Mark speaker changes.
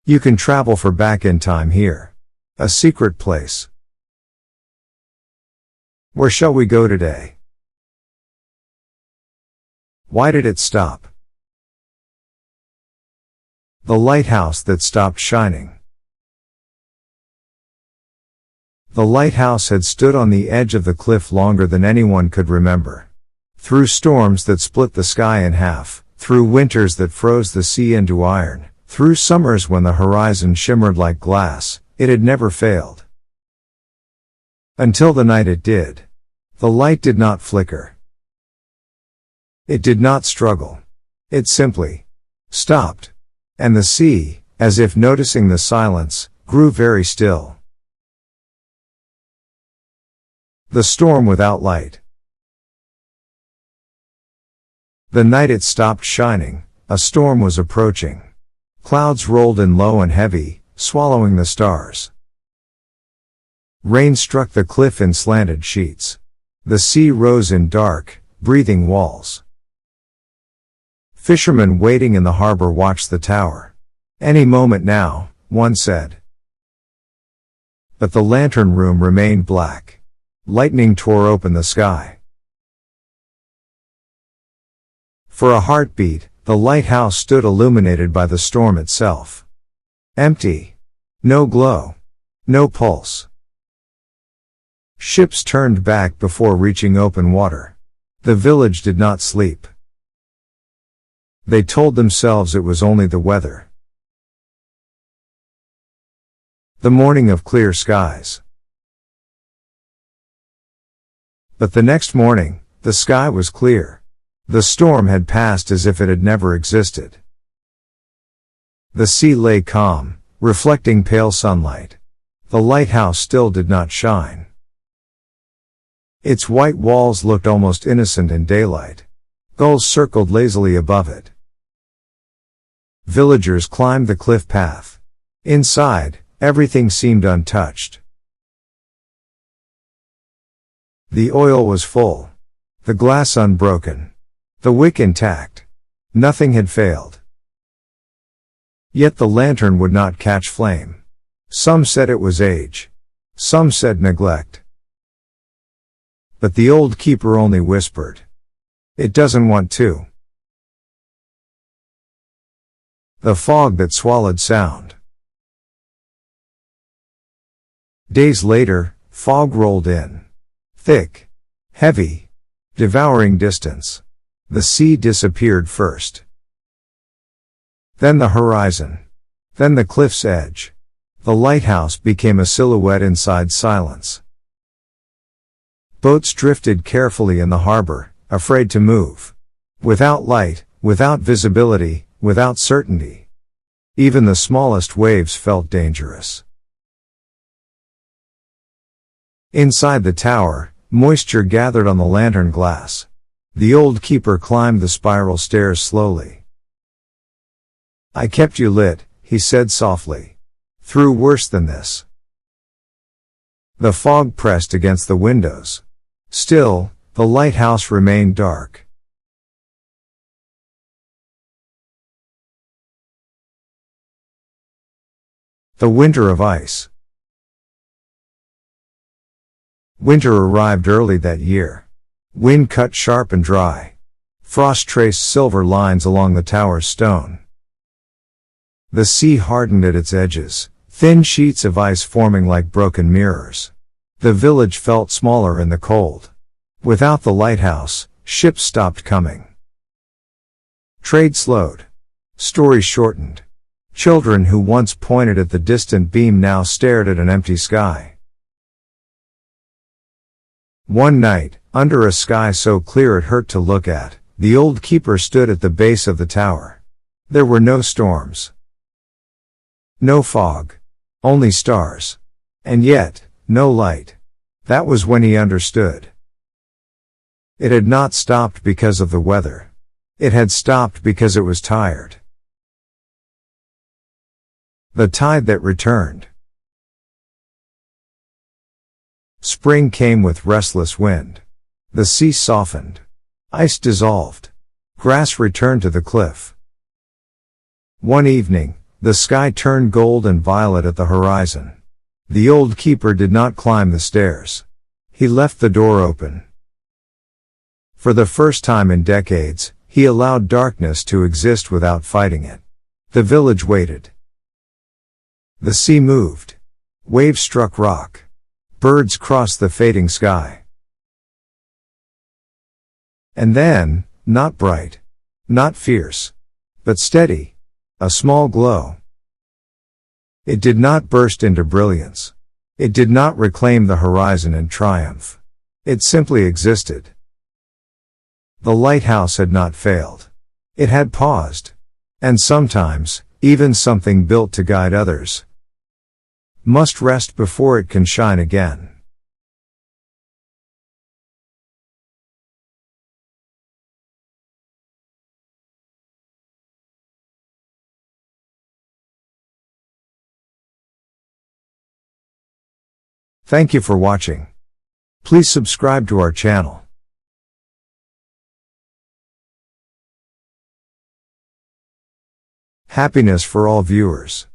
Speaker 1: You can travel for back in time here. A secret place. Where shall we go today? Why did it stop? The lighthouse that stopped shining. The lighthouse had stood on the edge of the cliff longer than anyone could remember. Through storms that split the sky in half, through winters that froze the sea into iron, through summers when the horizon shimmered like glass, it had never failed. Until the night it did. The light did not flicker. It did not struggle. It simply stopped. And the sea, as if noticing the silence, grew very still. The storm without light. The night it stopped shining, a storm was approaching. Clouds rolled in low and heavy, swallowing the stars. Rain struck the cliff in slanted sheets. The sea rose in dark, breathing walls. Fishermen waiting in the harbor watched the tower. Any moment now, one said. But the lantern room remained black. Lightning tore open the sky. For a heartbeat, the lighthouse stood illuminated by the storm itself. Empty. No glow. No pulse. Ships turned back before reaching open water. The village did not sleep. They told themselves it was only the weather. The morning of clear skies. But the next morning, the sky was clear. The storm had passed as if it had never existed. The sea lay calm, reflecting pale sunlight. The lighthouse still did not shine. Its white walls looked almost innocent in daylight. Gulls circled lazily above it. Villagers climbed the cliff path. Inside, everything seemed untouched. The oil was full. The glass unbroken. The wick intact. Nothing had failed. Yet the lantern would not catch flame. Some said it was age. Some said neglect. But the old keeper only whispered. It doesn't want to. The fog that swallowed sound. Days later, fog rolled in. Thick. Heavy. Devouring distance. The sea disappeared first. Then the horizon. Then the cliff's edge. The lighthouse became a silhouette inside silence. Boats drifted carefully in the harbor, afraid to move. Without light, without visibility, without certainty. Even the smallest waves felt dangerous. Inside the tower, moisture gathered on the lantern glass. The old keeper climbed the spiral stairs slowly. I kept you lit, he said softly. Through worse than this. The fog pressed against the windows. Still, the lighthouse remained dark. The winter of ice. Winter arrived early that year. Wind cut sharp and dry. Frost traced silver lines along the tower's stone. The sea hardened at its edges, thin sheets of ice forming like broken mirrors. The village felt smaller in the cold. Without the lighthouse, ships stopped coming. Trade slowed. Stories shortened. Children who once pointed at the distant beam now stared at an empty sky. One night, under a sky so clear it hurt to look at, the old keeper stood at the base of the tower. There were no storms. No fog. Only stars. And yet, no light. That was when he understood. It had not stopped because of the weather. It had stopped because it was tired. The tide that returned. Spring came with restless wind. The sea softened. Ice dissolved. Grass returned to the cliff. One evening, The sky turned gold and violet at the horizon. The old keeper did not climb the stairs. He left the door open. For the first time in decades, he allowed darkness to exist without fighting it. The village waited. The sea moved. Waves struck rock. Birds crossed the fading sky. And then, not bright, not fierce, but steady, a small glow. It did not burst into brilliance. It did not reclaim the horizon in triumph. It simply existed. The lighthouse had not failed. It had paused. And sometimes, even something built to guide others must rest before it can shine again. Thank you for watching. Please subscribe to our channel. Happiness for all viewers.